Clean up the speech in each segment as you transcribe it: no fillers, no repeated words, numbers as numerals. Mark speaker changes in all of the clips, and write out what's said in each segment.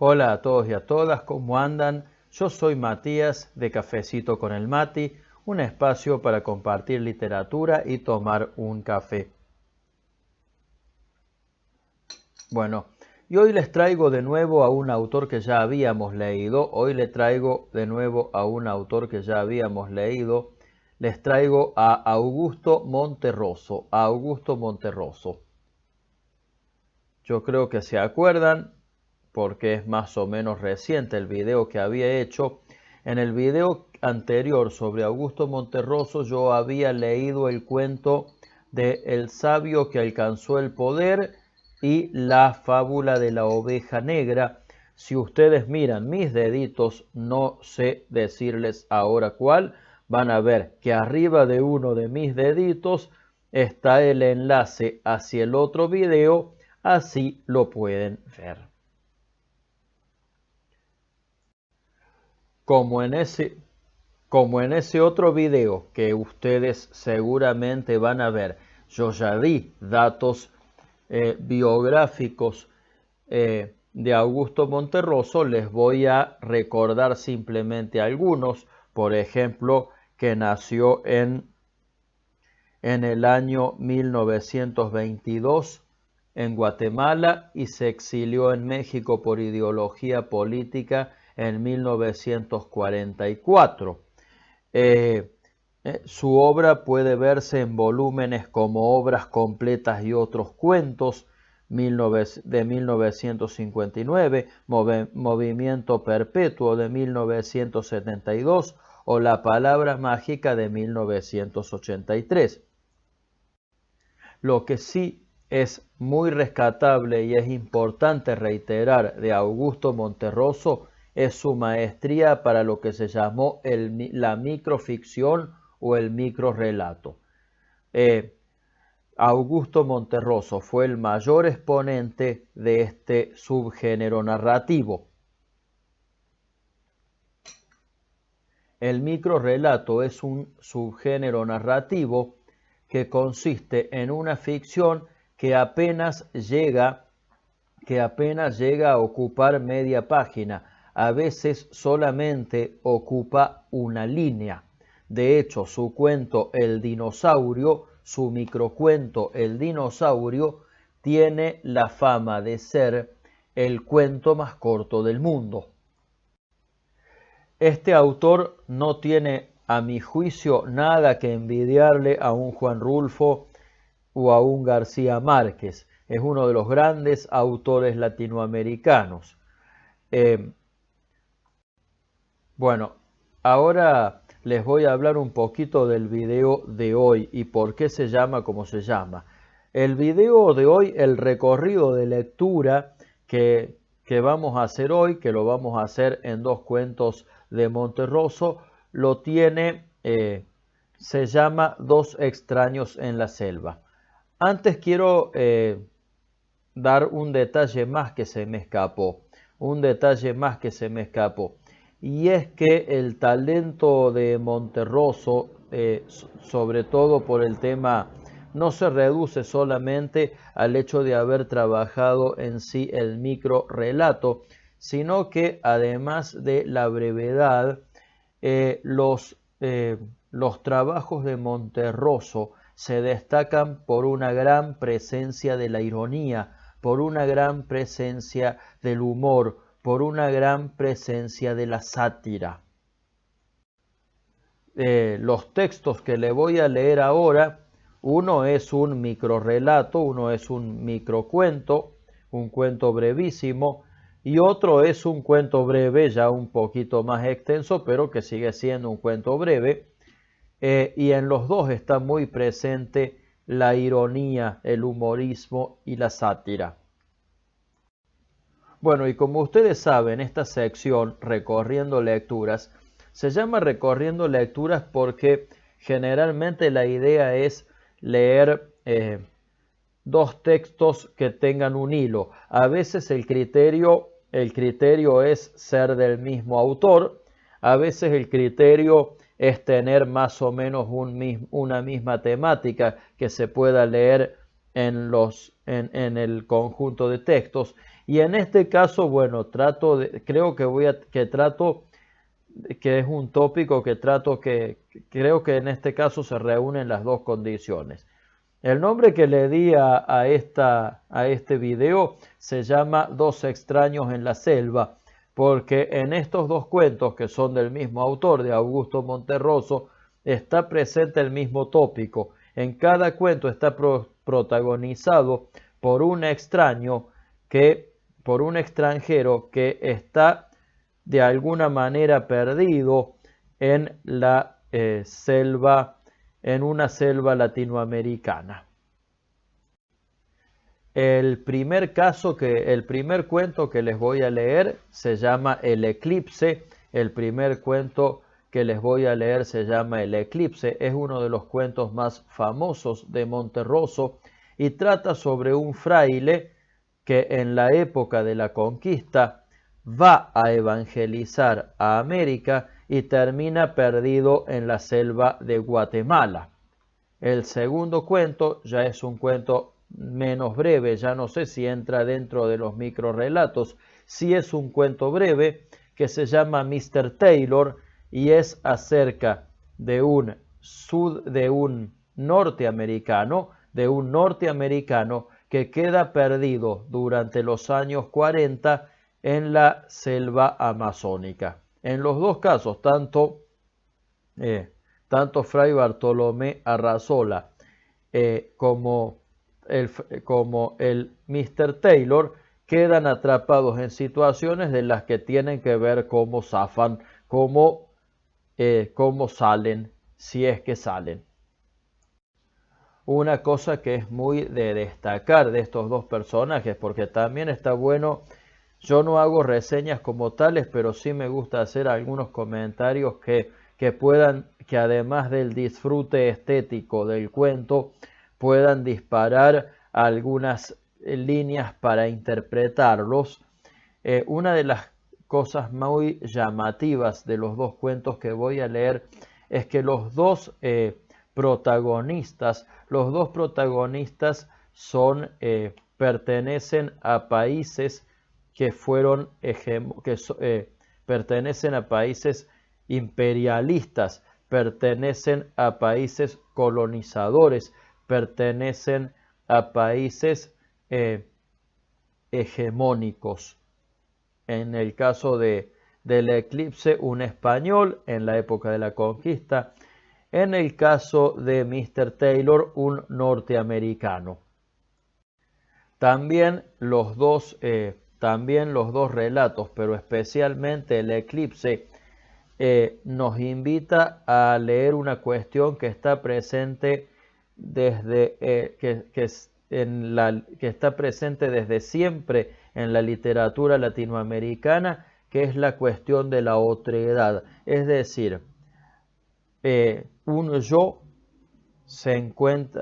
Speaker 1: Hola a todos y a todas, ¿cómo andan? Yo soy Matías de Cafecito con el Mati, un espacio para compartir literatura y tomar un café. Bueno, y hoy les traigo de nuevo a un autor que ya habíamos leído. Les traigo a Augusto Monterroso. Yo creo que se acuerdan, porque es más o menos reciente el video que había hecho. En el video anterior sobre Augusto Monterroso yo había leído el cuento de El sabio que alcanzó el poder y la fábula de la oveja negra. Si ustedes miran mis deditos, no sé decirles ahora cuál, van a ver que arriba de uno de mis deditos está el enlace hacia el otro video, así lo pueden ver. Como en ese otro video que ustedes seguramente van a ver, yo ya di datos biográficos de Augusto Monterroso. Les voy a recordar simplemente algunos. Por ejemplo, que nació en el año 1922 en Guatemala y se exilió en México por ideología política en 1944. Su obra puede verse en volúmenes como Obras completas y otros cuentos de 1959, Movimiento perpetuo de 1972 o La palabra mágica de 1983. Lo que sí es muy rescatable y es importante reiterar de Augusto Monterroso es su maestría para lo que se llamó la microficción o el microrrelato. Augusto Monterroso fue el mayor exponente de este subgénero narrativo. El microrrelato es un subgénero narrativo que consiste en una ficción que apenas llega a ocupar media página, a veces solamente ocupa una línea. De hecho, su cuento El dinosaurio, su microcuento El dinosaurio, tiene la fama de ser el cuento más corto del mundo. Este autor no tiene, a mi juicio, nada que envidiarle a un Juan Rulfo o a un García Márquez. Es uno de los grandes autores latinoamericanos. Bueno, ahora les voy a hablar un poquito del video de hoy y por qué se llama como se llama. El video de hoy, el recorrido de lectura que vamos a hacer hoy, que lo vamos a hacer en dos cuentos de Monterroso, lo tiene, se llama Dos extraños en la selva. Antes quiero dar un detalle más que se me escapó, y es que el talento de Monterroso, sobre todo por el tema, no se reduce solamente al hecho de haber trabajado en sí el microrrelato, sino que además de la brevedad, los trabajos de Monterroso se destacan por una gran presencia de la ironía, por una gran presencia del humor, por una gran presencia de la sátira. Los textos que le voy a leer ahora, uno es un microrrelato, uno es un microcuento, un cuento brevísimo, y otro es un cuento breve, ya un poquito más extenso, pero que sigue siendo un cuento breve. Y en los dos está muy presente la ironía, el humorismo y la sátira. Bueno, y como ustedes saben, esta sección, Recorriendo Lecturas, se llama Recorriendo Lecturas porque generalmente la idea es leer dos textos que tengan un hilo. A veces el criterio es ser del mismo autor, a veces el criterio es tener más o menos una misma temática que se pueda leer en el conjunto de textos, Y en este caso, bueno, que es un tópico creo que en este caso se reúnen las dos condiciones. El nombre que le di a este video se llama Dos extraños en la selva, porque en estos dos cuentos, que son del mismo autor, de Augusto Monterroso, está presente el mismo tópico. En cada cuento está protagonizado por un por un extranjero que está de alguna manera perdido en la en una selva latinoamericana. El primer cuento que les voy a leer se llama El Eclipse. El primer cuento que les voy a leer se llama El Eclipse. Es uno de los cuentos más famosos de Monterroso y trata sobre un fraile que en la época de la conquista va a evangelizar a América y termina perdido en la selva de Guatemala. El segundo cuento ya es un cuento menos breve, ya no sé si entra dentro de los microrelatos, sí es un cuento breve que se llama Mr. Taylor y es acerca de un norteamericano que queda perdido durante los años 40 en la selva amazónica. En los dos casos, tanto Fray Bartolomé Arrazola como el Mr. Taylor quedan atrapados en situaciones de las que tienen que ver cómo zafan, cómo salen, si es que salen. Una cosa que es muy de destacar de estos dos personajes, porque también está bueno, yo no hago reseñas como tales, pero sí me gusta hacer algunos comentarios que además del disfrute estético del cuento, puedan disparar algunas líneas para interpretarlos. Una de las cosas muy llamativas de los dos cuentos que voy a leer es que los dos protagonistas pertenecen a países pertenecen a países imperialistas, pertenecen a países colonizadores, pertenecen a países hegemónicos. En el caso del Eclipse, un español en la época de la conquista. En el caso de Mr. Taylor, un norteamericano. También los dos relatos, pero especialmente el Eclipse, nos invita a leer una cuestión que está presente que está presente desde siempre en la literatura latinoamericana, que es la cuestión de la otredad. Es decir,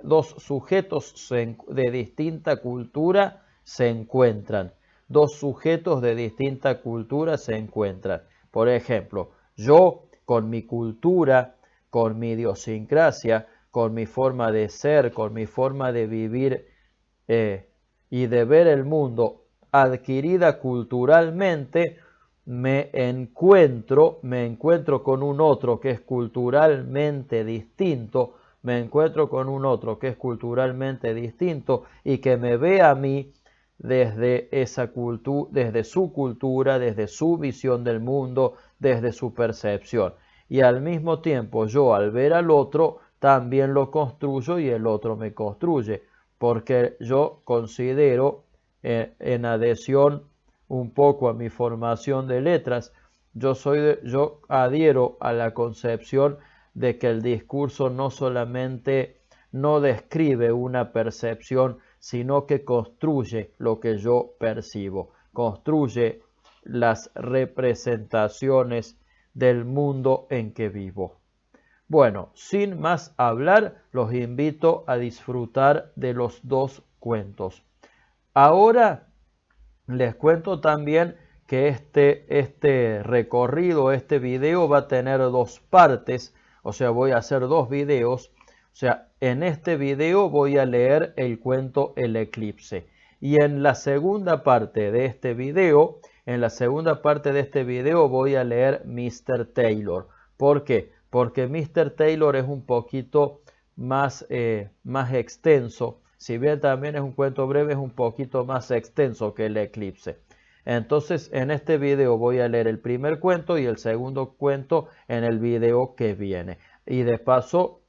Speaker 1: dos sujetos de distinta cultura se encuentran. Dos sujetos de distinta cultura se encuentran. Por ejemplo, yo con mi cultura, con mi idiosincrasia, con mi forma de ser, con mi forma de vivir y de ver el mundo adquirida culturalmente, me encuentro con un otro que es culturalmente distinto, y que me ve a mí desde desde su cultura, desde su visión del mundo, desde su percepción. Y al mismo tiempo yo, al ver al otro, también lo construyo y el otro me construye, porque yo considero, en adhesión un poco a mi formación de letras, yo adhiero a la concepción de que el discurso no solamente no describe una percepción, sino que construye lo que yo percibo, construye las representaciones del mundo en que vivo. Bueno, sin más hablar, los invito a disfrutar de los dos cuentos. Ahora les cuento también que este recorrido, este video va a tener dos partes, o sea, voy a hacer dos videos. O sea, en este video voy a leer el cuento El Eclipse Y en la segunda parte de este video, voy a leer Mr. Taylor. ¿Por qué? Porque Mr. Taylor es un poquito más extenso. Si bien también es un cuento breve, es un poquito más extenso que el eclipse. Entonces, en este video voy a leer el primer cuento y el segundo cuento en el video que viene. Y de paso,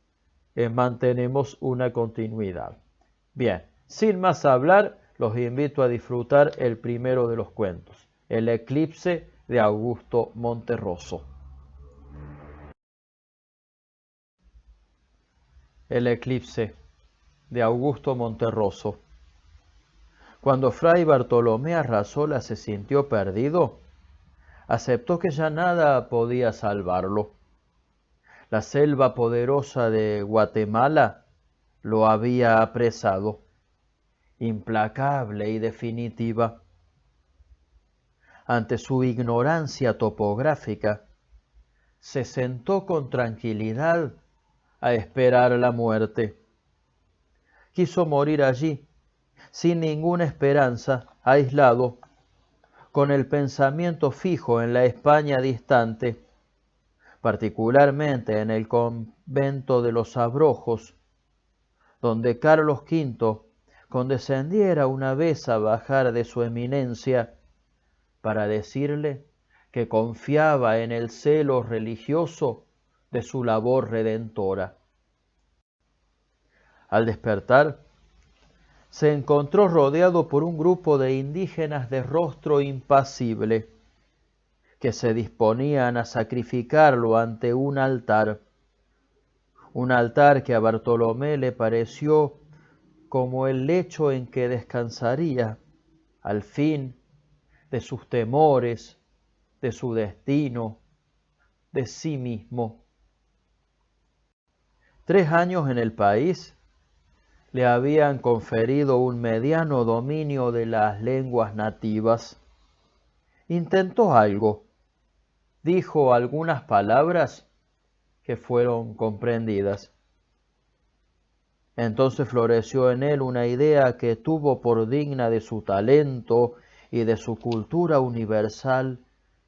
Speaker 1: mantenemos una continuidad. Bien, sin más hablar, los invito a disfrutar el primero de los cuentos, El eclipse de Augusto Monterroso. El eclipse de Augusto Monterroso. Cuando Fray Bartolomé Arrazola se sintió perdido, aceptó que ya nada podía salvarlo. La selva poderosa de Guatemala lo había apresado, implacable y definitiva. Ante su ignorancia topográfica, se sentó con tranquilidad a esperar la muerte. Quiso morir allí, sin ninguna esperanza, aislado, con el pensamiento fijo en la España distante, particularmente en el convento de los Abrojos, donde Carlos V condescendiera una vez a bajar de su eminencia para decirle que confiaba en el celo religioso de su labor redentora. Al despertar, se encontró rodeado por un grupo de indígenas de rostro impasible, que se disponían a sacrificarlo ante un altar que a Bartolomé le pareció como el lecho en que descansaría, al fin, de sus temores, de su destino, de sí mismo. 3 años en el país le habían conferido un mediano dominio de las lenguas nativas. Intentó algo, dijo algunas palabras que fueron comprendidas. Entonces floreció en él una idea que tuvo por digna de su talento y de su cultura universal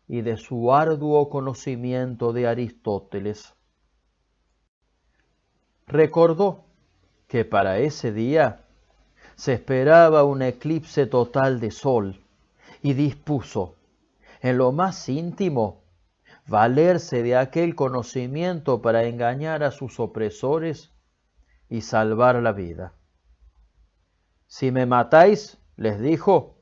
Speaker 1: y de su arduo conocimiento de Aristóteles. Recordó que para ese día se esperaba un eclipse total de sol y dispuso, en lo más íntimo, valerse de aquel conocimiento para engañar a sus opresores y salvar la vida. Si me matáis, les dijo,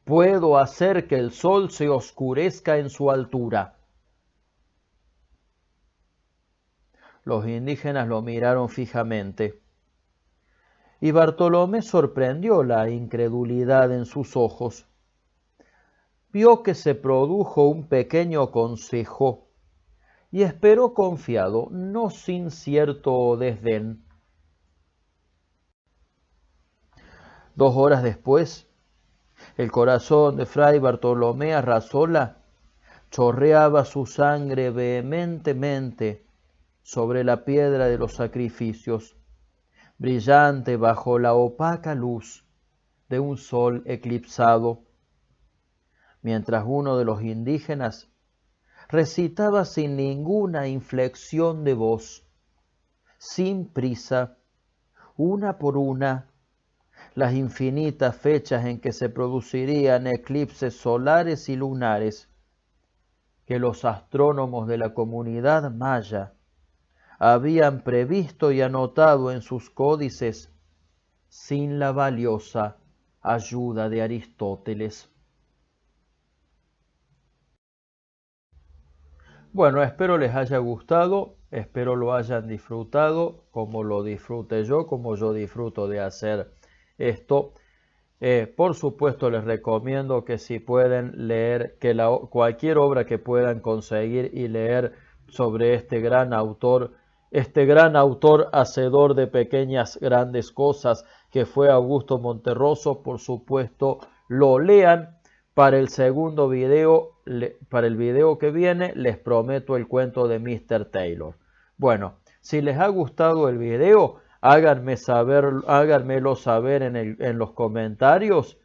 Speaker 1: puedo hacer que el sol se oscurezca en su altura. Los indígenas lo miraron fijamente, y Bartolomé sorprendió la incredulidad en sus ojos. Vio que se produjo un pequeño consejo y esperó confiado, no sin cierto desdén. 2 horas después, el corazón de Fray Bartolomé Arrazola chorreaba su sangre vehementemente sobre la piedra de los sacrificios, brillante bajo la opaca luz de un sol eclipsado, mientras uno de los indígenas recitaba sin ninguna inflexión de voz, sin prisa, una por una, las infinitas fechas en que se producirían eclipses solares y lunares que los astrónomos de la comunidad maya habían previsto y anotado en sus códices sin la valiosa ayuda de Aristóteles. Bueno, espero les haya gustado, espero lo hayan disfrutado como lo disfrute yo, como yo disfruto de hacer esto. Por supuesto les recomiendo que si pueden leer, cualquier obra que puedan conseguir y leer sobre este gran autor hacedor de pequeñas grandes cosas que fue Augusto Monterroso, por supuesto lo lean. Para el segundo video, para el video que viene, les prometo el cuento de Mr. Taylor. Bueno, si les ha gustado el video, háganmelo saber en los comentarios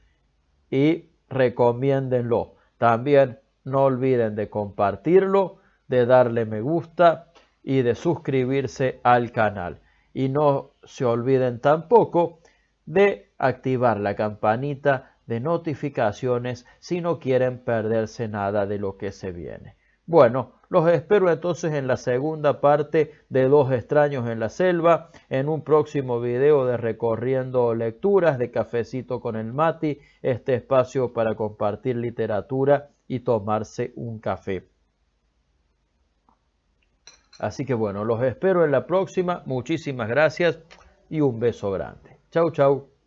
Speaker 1: y recomiéndenlo. También no olviden de compartirlo, de darle me gusta y de suscribirse al canal. Y no se olviden tampoco de activar la campanita de notificaciones si no quieren perderse nada de lo que se viene. Bueno, los espero entonces en la segunda parte de Dos extraños en la selva, en un próximo video de recorriendo lecturas de Cafecito con el Mati, este espacio para compartir literatura y tomarse un café. Así que bueno, los espero en la próxima. Muchísimas gracias y un beso grande. Chau, chau.